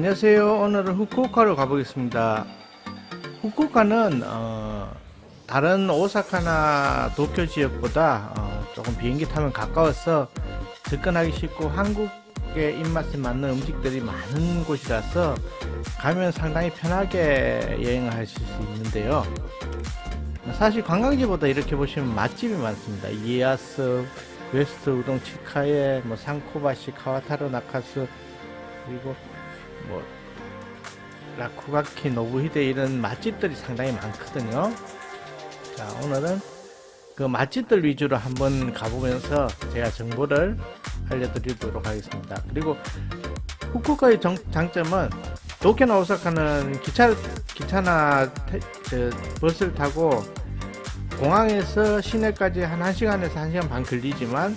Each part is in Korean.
안녕하세요. 오늘은 후쿠오카로 가보겠습니다. 후쿠오카는 다른 오사카나 도쿄 지역보다 조금 비행기 타면 가까워서 접근하기 쉽고 한국의 입맛에 맞는 음식들이 많은 곳이라서 가면 상당히 편하게 여행을 하실 수 있는데요. 사실 관광지보다 이렇게 보시면 맛집이 많습니다. 이에야스, 웨스트 우동 치카에, 상코바시, 카와타로 나카스, 그리고 라쿠가키, 노부히데 이런 맛집들이 상당히 많거든요. 자, 오늘은 그 맛집들 위주로 한번 가보면서 제가 정보를 알려드리도록 하겠습니다. 그리고 후쿠오카의 장점은 도쿄나 오사카는 기차나 버스를 타고 공항에서 시내까지 한 1시간에서 1시간 반 걸리지만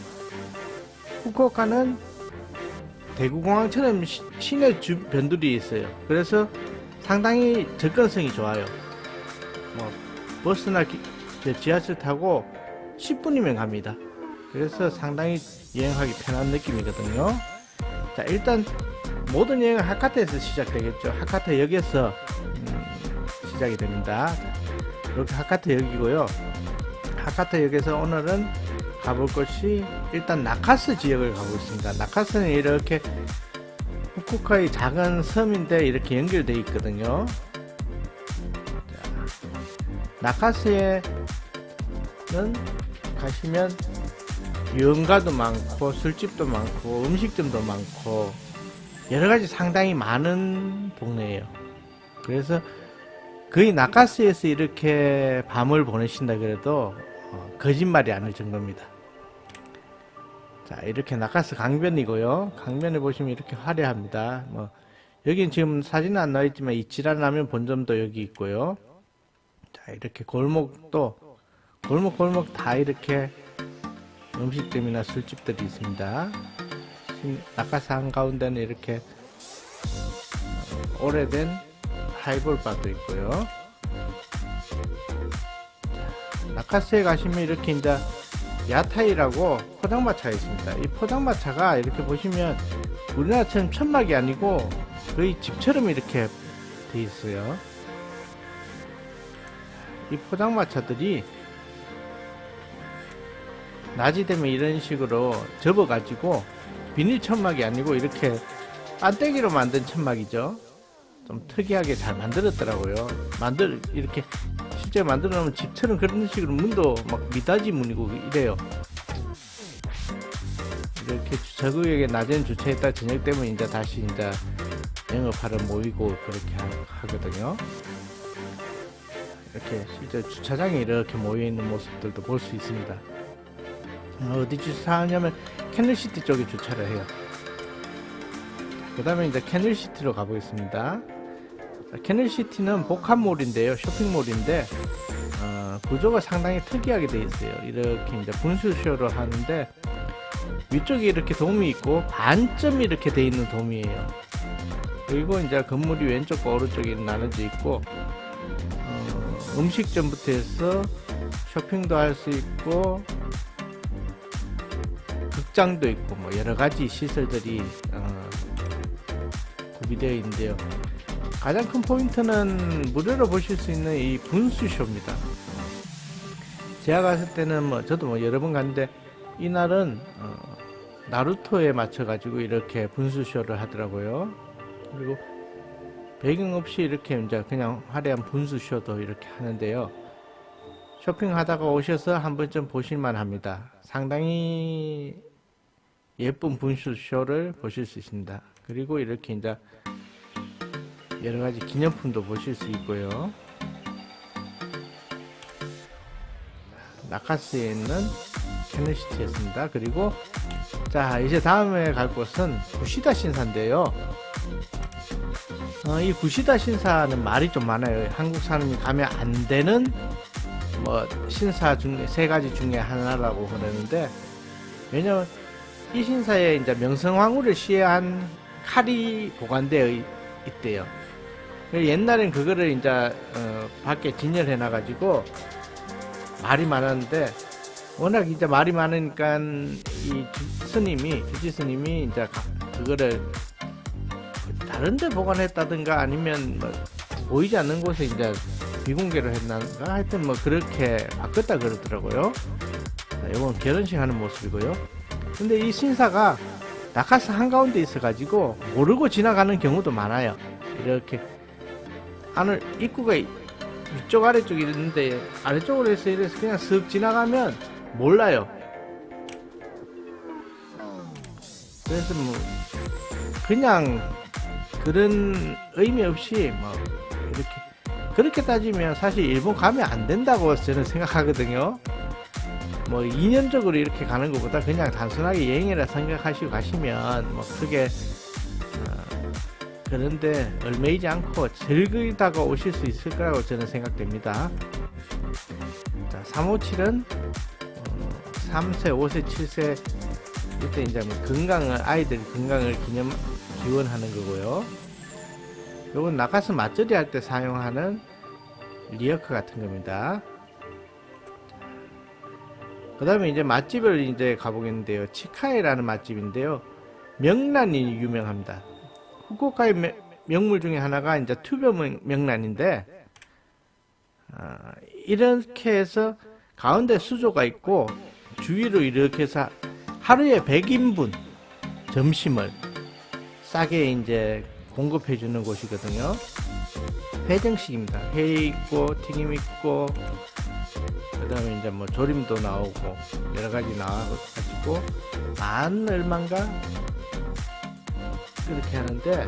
후쿠오카는 대구공항처럼 시내 변두리에 있어요. 그래서 상당히 접근성이 좋아요. 버스나 지하철 타고 10분이면 갑니다. 그래서 상당히 여행하기 편한 느낌이거든요. 자, 일단 모든 여행은 하카타에서 시작되겠죠. 하카타역에서 시작이 됩니다. 이렇게 하카타역이고요. 하카타역에서 오늘은 가볼 곳이 일단 나카스 지역을 가고 있습니다. 나카스는 이렇게 후쿠오카의 작은 섬인데 이렇게 연결되어 있거든요. 자, 나카스에는 가시면 유흥가도 많고 술집도 많고 음식점도 많고 여러가지 상당히 많은 동네예요. 그래서 거의 나카스에서 이렇게 밤을 보내신다 그래도 거짓말이 아닐 정도입니다. 자, 이렇게 나카스 강변이고요. 강변에 보시면 이렇게 화려합니다. 여긴 지금 사진은 안 나와있지만 이치란 라면 본점도 여기 있고요. 자, 이렇게 골목도 골목 다 이렇게 음식점이나 술집들이 있습니다. 나카스 한가운데는 이렇게 오래된 하이볼바도 있고요. 나카스에 가시면 이렇게 이제 야타이라고 포장마차가 있습니다. 이 포장마차가 이렇게 보시면 우리나라처럼 천막이 아니고 거의 집처럼 이렇게 돼 있어요. 이 포장마차들이 낮이 되면 이런 식으로 접어 가지고 비닐 천막이 아니고 이렇게 반대기로 만든 천막이죠. 좀 특이하게 잘 만들었더라고요. 이렇게 실제 만들어 놓으면 집처럼 그런 식으로 문도 막 미닫이 문이고 이래요. 이렇게 저구역에 낮에는 주차했다 저녁 되면 이제 다시 이제 영업하러 모이고 그렇게 하거든요. 이렇게 실제 주차장에 이렇게 모여 있는 모습들도 볼 수 있습니다. 어디 주차하냐면 캐널시티 쪽에 주차를 해요. 그 다음에 이제 캐널시티로 가보겠습니다. 캐널시티는 복합몰인데요, 쇼핑몰인데 구조가 상당히 특이하게 되어 있어요. 이렇게 이제 분수쇼를 하는데 위쪽에 이렇게 돔이 있고 반점이 이렇게 되어 있는 돔이에요. 그리고 이제 건물이 왼쪽과 오른쪽에 나눠져 있고 음식점부터 해서 쇼핑도 할 수 있고 극장도 있고 여러가지 시설들이 구비되어 있는데요. 가장 큰 포인트는 무료로 보실 수 있는 이 분수쇼입니다. 제가 갔을 때는 저도 여러 번 갔는데 이날은 나루토에 맞춰가지고 이렇게 분수쇼를 하더라고요. 그리고 배경 없이 이렇게 이제 그냥 화려한 분수쇼도 이렇게 하는데요. 쇼핑하다가 오셔서 한 번쯤 보실만 합니다. 상당히 예쁜 분수쇼를 보실 수 있습니다. 그리고 이렇게 이제 여러가지 기념품도 보실 수 있고요. 나카스에 있는 캐널시티였습니다. 그리고 자, 이제 다음에 갈 곳은 구시다 신사인데요. 이 구시다 신사는 말이 좀 많아요. 한국 사람이 가면 안 되는 신사 중에 3가지 중에 하나라고 그러는데, 왜냐면 이 신사에 이제 명성황후를 시해한 칼이 보관되어 있대요. 옛날엔 그거를 이제 밖에 진열해 놔가지고 말이 많았는데, 워낙 이제 말이 많으니까 이 주지 스님이 이제 그거를 다른 데 보관했다든가 아니면 뭐 보이지 않는 곳에 이제 비공개로 했나가 하여튼 뭐 그렇게 바꿨다 그러더라고요. 자, 이건 결혼식 하는 모습이고요. 근데 이 신사가 낙하산 한가운데 있어가지고 모르고 지나가는 경우도 많아요. 이렇게 안을 입구가 위쪽 아래쪽이 있는데 아래쪽으로 해서 이래서 그냥 슥 지나가면 몰라요. 그래서 뭐 그냥 그런 의미 없이 뭐 이렇게 그렇게 따지면 사실 일본 가면 안 된다고 저는 생각하거든요. 뭐 2년적으로 이렇게 가는 것보다 그냥 단순하게 여행이라 생각하시고 가시면 뭐 크게 그런데 얽매이지 않고 즐기다가 오실 수 있을 거라고 저는 생각됩니다. 자, 357은 3세, 5세, 7세 이때 이제 뭐 건강을 아이들 건강을 기원하는 거고요. 요건 낙하산 맛절이 할 때 사용하는 리어크 같은 겁니다. 그 다음에 이제 맛집을 이제 가보겠는데요. 치카에라는 맛집인데요. 명란이 유명합니다. 후쿠오카의 명물 중에 하나가 이제 투벼 명란인데, 이렇게 해서 가운데 수조가 있고, 주위로 이렇게 해서 하루에 100인분 점심을 싸게 이제 공급해 주는 곳이거든요. 회정식입니다. 회 있고, 튀김 있고, 그 다음에 이제 뭐 조림도 나오고 여러 가지 나와가지고 만 얼마인가 그렇게 하는데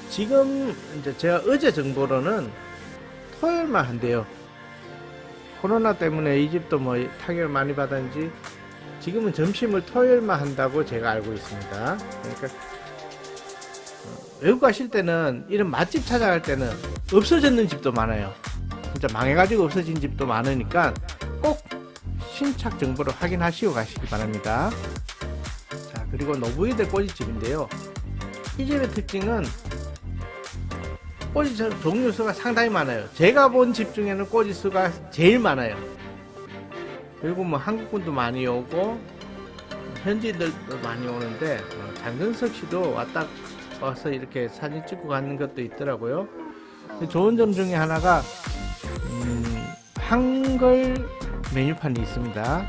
지금 이제 제가 어제 정보로는 토요일만 한대요. 코로나 때문에 이 집도 뭐 타격을 많이 받았는지 지금은 점심을 토요일만 한다고 제가 알고 있습니다. 그러니까 외국 가실 때는 이런 맛집 찾아갈 때는 없어졌는 집도 많아요. 진짜 망해가지고 없어진 집도 많으니까 꼭 신착 정보를 확인하시고 가시기 바랍니다. 자, 그리고 노부이들 꼬지집인데요. 이 집의 특징은 꼬지 종류수가 상당히 많아요. 제가 본 집 중에는 꼬지 수가 제일 많아요. 그리고 뭐 한국분도 많이 오고 현지인들도 많이 오는데 장근석 씨도 와서 이렇게 사진 찍고 가는 것도 있더라고요. 좋은 점 중에 하나가 한글 메뉴판이 있습니다.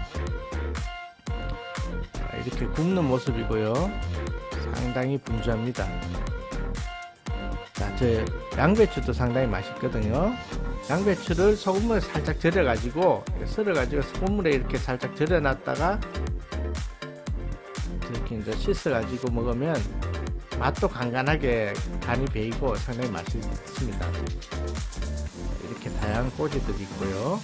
이렇게 굽는 모습이고요. 상당히 분주합니다. 자, 저 양배추도 상당히 맛있거든요. 양배추를 소금물에 살짝 절여가지고 썰어가지고 소금물에 이렇게 살짝 절여놨다가 이렇게 이제 씻어가지고 먹으면 맛도 간간하게 간이 배이고 상당히 맛있습니다. 이렇게 다양한 꼬지들이 있고요.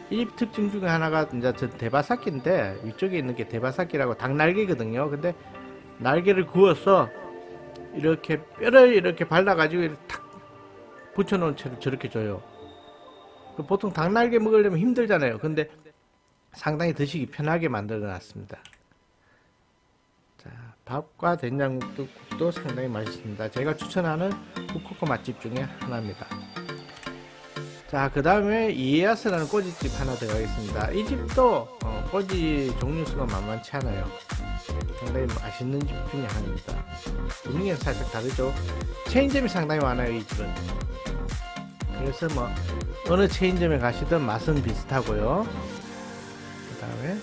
이 집 특징 중에 하나가 이제 저 대바사키인데 위쪽에 있는 게 대바사키라고 닭날개거든요. 근데 날개를 구워서 이렇게 뼈를 이렇게 발라가지고 이렇게 탁 붙여놓은 채로 저렇게 줘요. 보통 닭날개 먹으려면 힘들잖아요. 근데 상당히 드시기 편하게 만들어 놨습니다. 자, 밥과 된장국도 상당히 맛있습니다. 제가 추천하는 후쿠오카 맛집 중에 하나입니다. 자, 그 다음에 이에야스라는 꼬지집 하나 들어가겠습니다. 이 집도 꼬지 종류수가 만만치 않아요. 상당히 맛있는 집 중에 하나입니다. 분위기는 살짝 다르죠. 체인점이 상당히 많아요. 이 집은. 그래서 뭐 어느 체인점에 가시든 맛은 비슷하고요. 그 다음에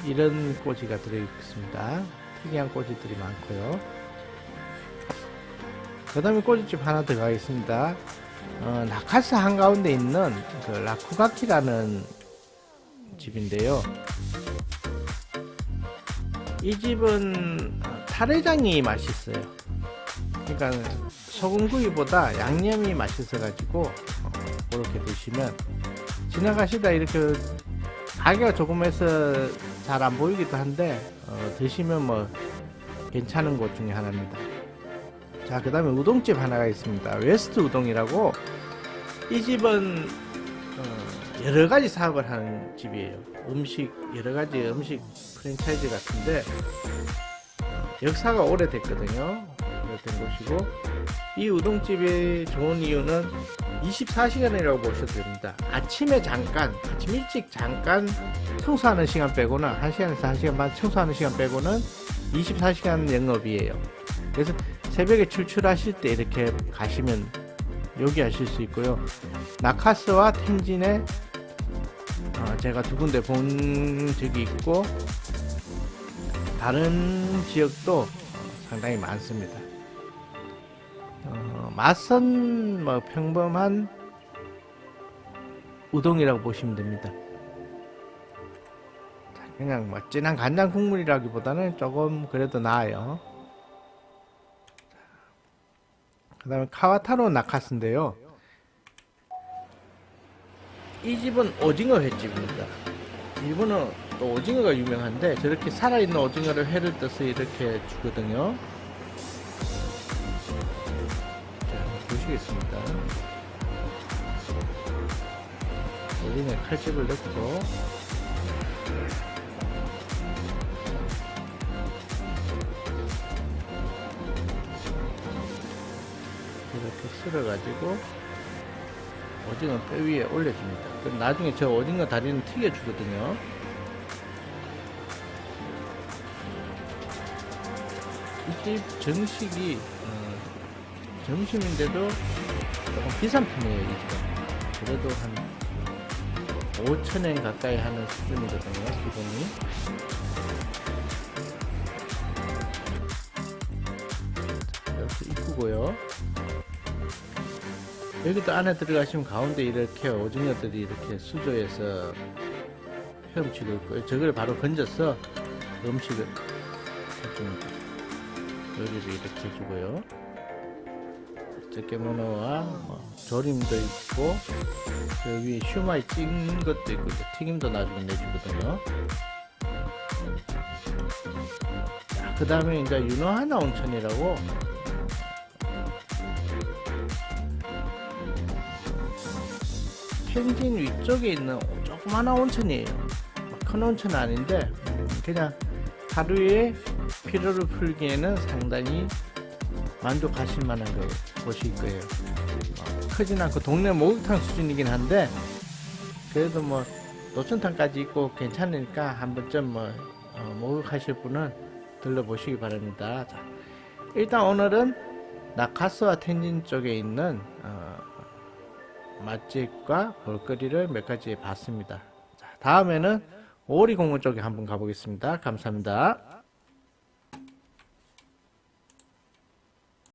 이런 꼬지가 들어있습니다. 특이한 꼬지들이 많고요. 그 다음에 꼬지집 하나 들어가겠습니다. 나카스 한가운데 있는 그 라쿠가키라는 집인데요. 이 집은 타레장이 맛있어요. 그러니까 소금구이보다 양념이 맛있어가지고 그렇게 드시면 지나가시다 이렇게 가게가 조금해서 잘 안 보이기도 한데 드시면 뭐 괜찮은 곳 중에 하나입니다. 자, 그 다음에 우동집 하나가 있습니다. 웨스트 우동이라고. 이 집은 여러가지 사업을 하는 집이에요. 여러가지 음식 프랜차이즈 같은데 역사가 오래됐거든요. 오래된 곳이고, 이 우동집이 좋은 이유는 24시간이라고 보셔도 됩니다. 아침에 잠깐, 아침 일찍 잠깐 청소하는 시간 빼고는 1시간에서 1시간 반 청소하는 시간 빼고는 24시간 영업이에요. 그래서 새벽에 출출하실 때 이렇게 가시면 여기 하실 수 있고요. 나카스와 텐진에 제가 두 군데 본 적이 있고 다른 지역도 상당히 많습니다. 맛은 뭐 평범한 우동이라고 보시면 됩니다. 그냥 뭐 진한 간장 국물이라기보다는 조금 그래도 나아요. 그 다음에 카와타로 나카스인데요. 이 집은 오징어 횟집입니다. 일본은 또 오징어가 유명한데 저렇게 살아있는 오징어를 회를 떠서 이렇게 주거든요. 자, 한번 보시겠습니다. 오징어에 칼집을 넣고 이렇게 쓸어가지고 오징어 뼈 위에 올려줍니다. 그럼 나중에 저 오징어 다리는 튀겨주거든요. 이 집 정식이 점심인데도 조금 비싼 편이에요. 이 집은 그래도 한 5,000엔 가까이 하는 수준이거든요. 기본이. 이렇게 이쁘고요. 여기도 안에 들어가시면 가운데 이렇게 오징어들이 이렇게 수조에서 헤엄치고 있고요. 저걸 바로 건져서 음식을 해줍니다. 요리를 이렇게 해주고요. 쯔케모노와 뭐 조림도 있고 여기 슈마이 찐 것도 있고 튀김도 나중에 내주거든요. 그 다음에 이제 유노하나 온천이라고 텐진 위쪽에 있는 조그마한 온천이에요. 큰 온천은 아닌데 그냥 하루에 피로를 풀기에는 상당히 만족하실 만한 곳일 거예요. 크진 않고 동네 목욕탕 수준이긴 한데 그래도 뭐 노천탕까지 있고 괜찮으니까 한 번쯤 목욕하실 분은 들러보시기 바랍니다. 자, 일단 오늘은 나카스와 텐진 쪽에 있는 맛집과 볼거리를 몇 가지 봤습니다. 자, 다음에는 오리공원 쪽에 한번 가보겠습니다. 감사합니다.